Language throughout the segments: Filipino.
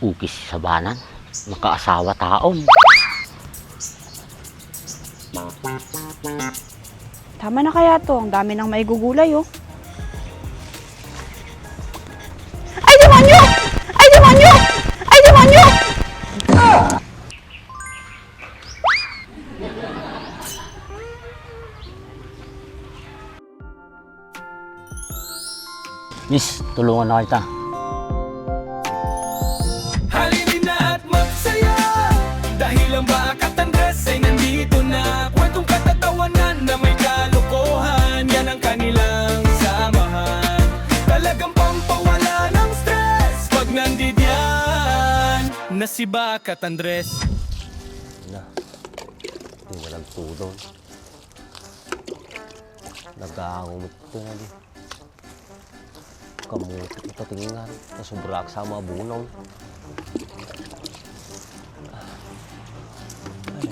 Ukis sa banan. Makaasawa taon. Tama na kaya to. Ang dami nang maigugulay, oh. Ay, demonyo! Ay, demonyo! Ay, demonyo! Miss, tulungan na kita. Halinin na at magsaya dahil ang Bakat Andres ay nandito na. Kwentong katatawanan na may kalokohan, yan ang kanilang samahan. Talagang pampawala ng stress pag nandidyan na si Bakat Andres. Na, hindi na nagtulong. Nag-aangumit ko nga di. Kamuti ko patingan, nasubrak sa mga bunaw. Ay,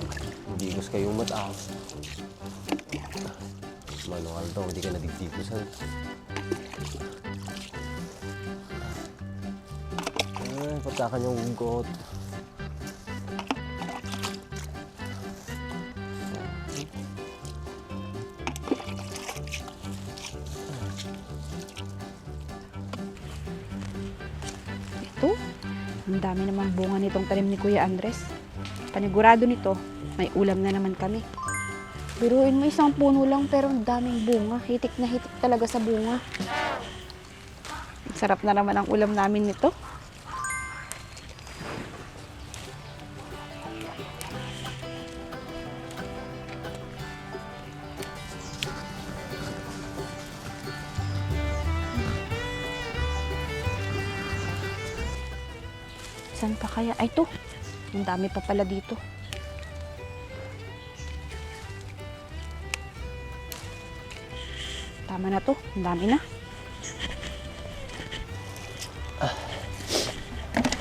hindi gusto kayo mataw. Manual daw, hindi ka nadigdigusan. Ay, patakan yung ugot. Ito, ang dami namang bunga nitong tanim ni Kuya Andres. Panigurado nito, may ulam na naman kami. Biruin mo, isang puno lang pero ang daming bunga. Hitik na hitik talaga sa bunga. Sarap na naman ang ulam namin nito. Saan pa kaya? Ay, to. Ang dami pa pala dito. Tama na to. Ang dami na.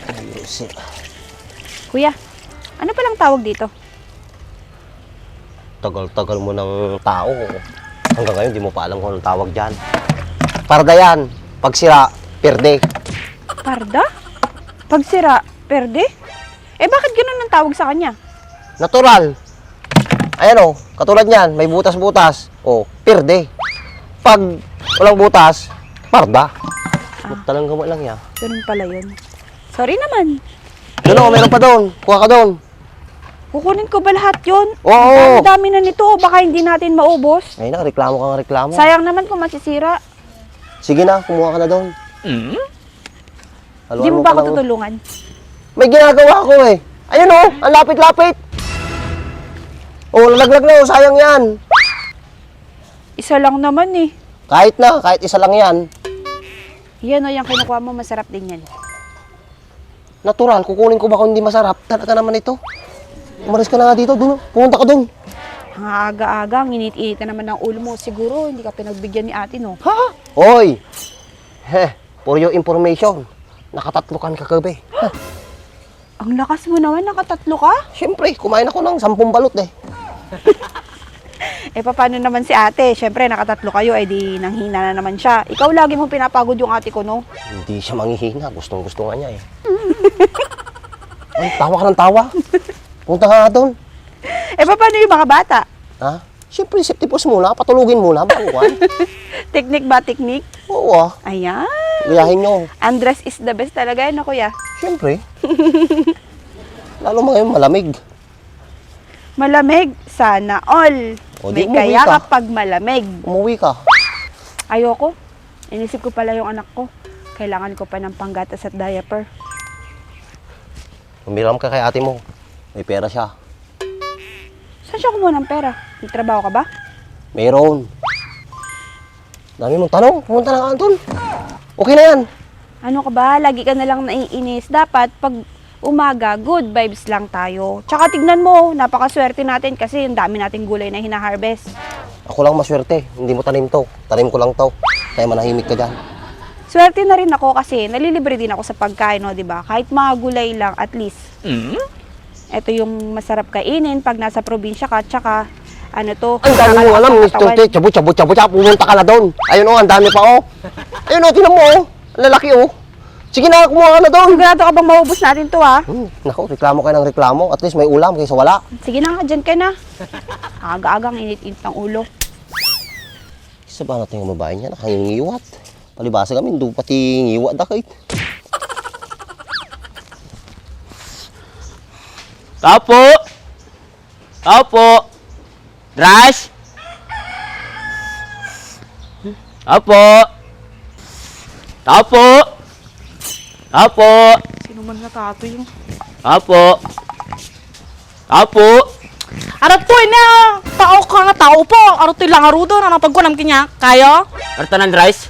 Ayusin. Kuya, ano palang tawag dito? Tagal-tagal mo ng tao. Hanggang ngayon, di mo pa alam kung anong tawag dyan. Parda yan. Pag sira, perde. Parda? Pagsira, perde? Eh, bakit ganun ang tawag sa kanya? Natural. Ayan o, katulad niyan, may butas-butas. O, perde. Pag walang butas, parda. Talang gama lang yan. Ganun pala yun. Sorry naman. Doon o, meron pa doon. Kuha ka doon. Kukunin ko ba lahat yun? Oo. Ang dami na nito. Baka hindi natin maubos. Ayun na, reklamo ka ng reklamo. Sayang naman kung masisira. Sige na, kumuha ka na doon. Hindi mo ba ako tutulungan? May ginagawa ko eh. Ayun o, ang lapit-lapit. O, lalaglag na o, sayang yan. Isa lang naman eh. Kahit na, kahit isa lang yan. Yan o, yung kinukuha mo, masarap din yan. Natural, kukunin ko ba kung hindi masarap? Talaga naman ito. Umalis ka na nga dito, doon. Pumunta ka doon. Ang aga-aga, ang init-init na naman ng ulo mo. Siguro, hindi ka pinagbigyan ni ate, no? Ha? Hoy! For your information, nakatatlo kan kagabi. Ang lakas mo naman, nakatatlo ka? Siyempre, kumain ako ng 10 balot eh. Eh, paano naman si ate? Siyempre, nakatatlo kayo, eh di nanghina na naman siya. Ikaw lagi mong pinapagod yung ate ko, no? Hindi siya manghihina, gustong-gusto nga niya eh. Ay, tawa ka ng tawa. Punta ka nga doon. Eh, paano yung mga bata? Ha? Siyempre, safety post muna, patulugin muna, bago ka. Teknik ba, teknik? Oo ah, Ayan. gayahin nyo. Andres is the best talaga yan, kuya. Siyempre. Lalo mo ngayon malamig. Malamig, sana all. O, di May umuwi kaya ka. kapag malamig. Umuwi ka. Ayoko. Inisip ko pala yung anak ko. Kailangan ko pa ng panggatas at diaper. Umiram ka kay ate mo. May pera siya. Saan siya kumuha ng pera? May trabaho ka ba? Mayroon. Dami mong tanong. Pumunta na ka doon. Okay na yan. Ano ka ba? Lagi ka na lang naiinis. Dapat pag umaga, good vibes lang tayo. Tsaka tignan mo, napakaswerte natin kasi ang dami nating gulay na hina-harvest. Ako lang maswerte. Hindi mo tanim to. Tanim ko lang to. Kaya manahimik ka dyan. Swerte na rin ako kasi nalilibre din ako sa pagkain, no, 'di ba? Kahit mga gulay lang at least. Ito yung masarap kainin pag nasa probinsya ka, tsaka ano to? Ang dami mo alam. katawan. Chabot. Pumunta ka na doon. Ayun o, ang dami pa o. Ayun o, tinan mo o. Ang lalaki o. Sige na, kumuha ka na doon. Sigurado ka bang maubos natin to, ha? Naku, reklamo kayo ng reklamo. At least may ulam kaysa wala. Sige na nga, dyan ka na. Aga-agang init-init ng ulo. Isa ba natin yung babae niya? Nakangingiwat. Palibasa kami, hindi pati ngiwat na kayo. Tao po! Tao po! Rice! Tao po! Tao po! Tao po! Sino man na tato yung... Tao po! Tao po! Arat po na! Tao ka nga, tao po! Arat to lang arudo na napagkunam kanya. Kayo? Artanan rice?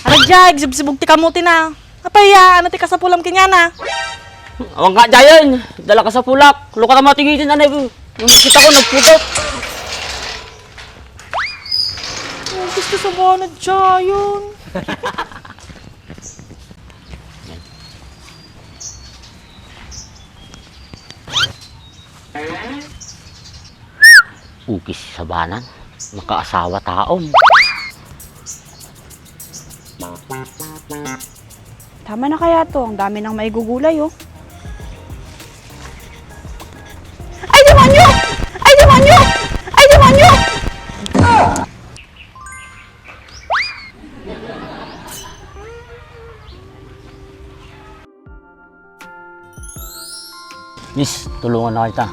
Arat jag, sibsibog ti kamuti na. Napaya, ano ti ka sa pulam kanya na. Awang ka dayon! Dala ka sa pulak! Luka ka matigitin anay ko! Kita ko nagputot! Oh, gusto sa mga na jayon. Ukis sa banan. Makaasawa taom. Tama na kaya to. Ang dami nang maigugulay, oh. Ay, demonyo! Ay, demonyo! Ay, demonyo! Miss, tulungan na kita.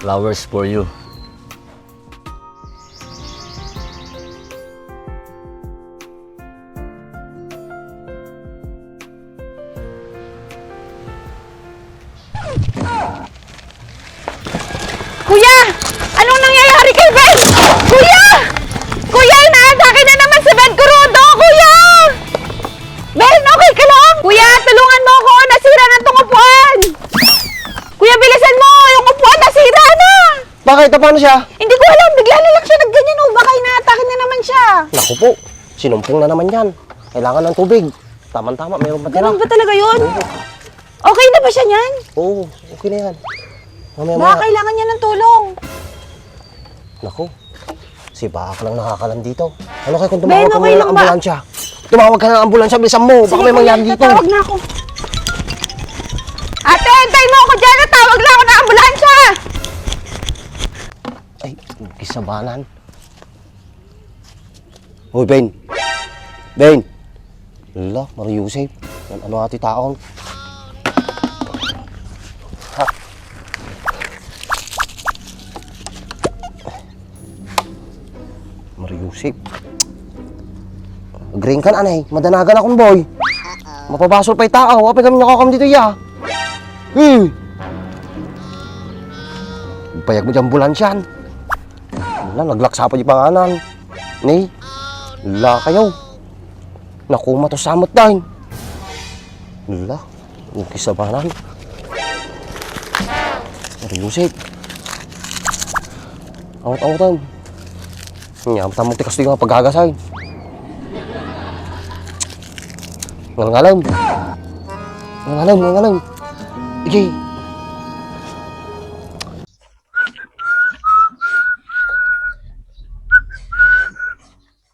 Flowers for you. Kuya! Anong nangyayari kay Ben? Kuya! Kuya, inaatake na naman si Ben Kurudo! Kuya! Ben, okay ka lang? Kuya, tulungan mo ako! Nasira na itong upuan! Kuya, bilisan mo! Yung upuan nasira na! Bakit? Paano siya? Hindi ko alam, bigla na lang siya nagganyan, oh. Baka inaatake na naman siya. Naku po, sinumpong na naman yan. Kailangan ng tubig. Tama-tama, mayroon pa tira. Ganun ba talaga yun? Okay na ba siya niyan? Oo, okay na yan. Baka Mamaya-maya. kailangan niya ng tulong. Naku, si Baka lang nakakalam dito. Ano kaya kung Ben, tumawag ka okay muna lang ng ba? ambulansya? Tumawag ka ng ambulansya, bilisan mo. Baka may kuya, mangyari dito. tatawag na ako. Ate, hintayin mo ako dyan. Tawag lang ako ng ambulansya. Ay, kisabanan. Hoy, Ben. Ben. Lala, Mario Yusef. Ano ati taon? Ha? Mario Yusef. Green kan anay, madanagan akong boy. Mapabasol pa'y tao, apay kami nakakam dito ya. Payag mo dyan ambulansyan. Wala, naglaksa pa yung panganan. Ni, wala kayo. Naku, matosamot dahil. Wala, okay sa banan. Mariusik. Awat-awatan. Nyamta mo tikas yung paghagasay. Ngalang-ngalang. Ngalang-ngalang. Sige.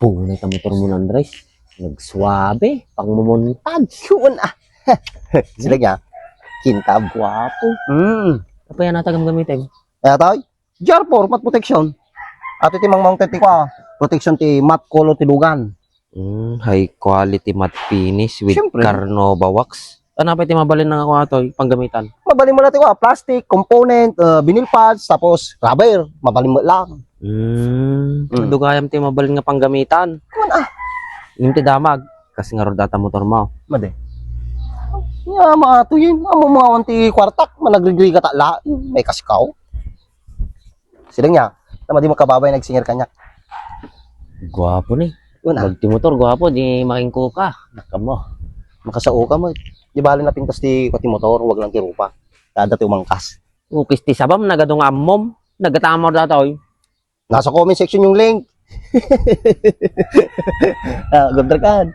Punay ka motor mo ng Andres. Nagsuwabe. Pang mumuntad. Yun ah. Sila niya. Kintab. Guwapo. Apa yan natagam gamitin? Kaya tayo, GR4, mat protection. At iti mang mounted ti kwa, protection ti mat color ti lugan. High quality matte finish with Siyempre. Carnova wax. Ano pa iti mabalin ng ako ato panggamitan? Mabalin mo natin kwa, plastic, component, vinyl pads, tapos rubber, mabalin mo lang. Dugayam ti mabalin nga panggamitan. Kuman ah, Yung ti damag kasi nga rodata motor mo. made. Ya, maato yun. Amo mga wanti kwartak, managrigri ka tala, may kasikaw. Sila niya, tama di makababay nagsinger kanya. Gwapo ni. Yun ah, Bagti motor gwapo di makingko ka. Nakamo. makasao ka mo. Di bali na pintas ti kwati motor, wag lang ti rupa. Kada ti umangkas. Ukis ti sabam nagadong ammom. Nagatamor datoy. Nasa comment section yung link. Good kan.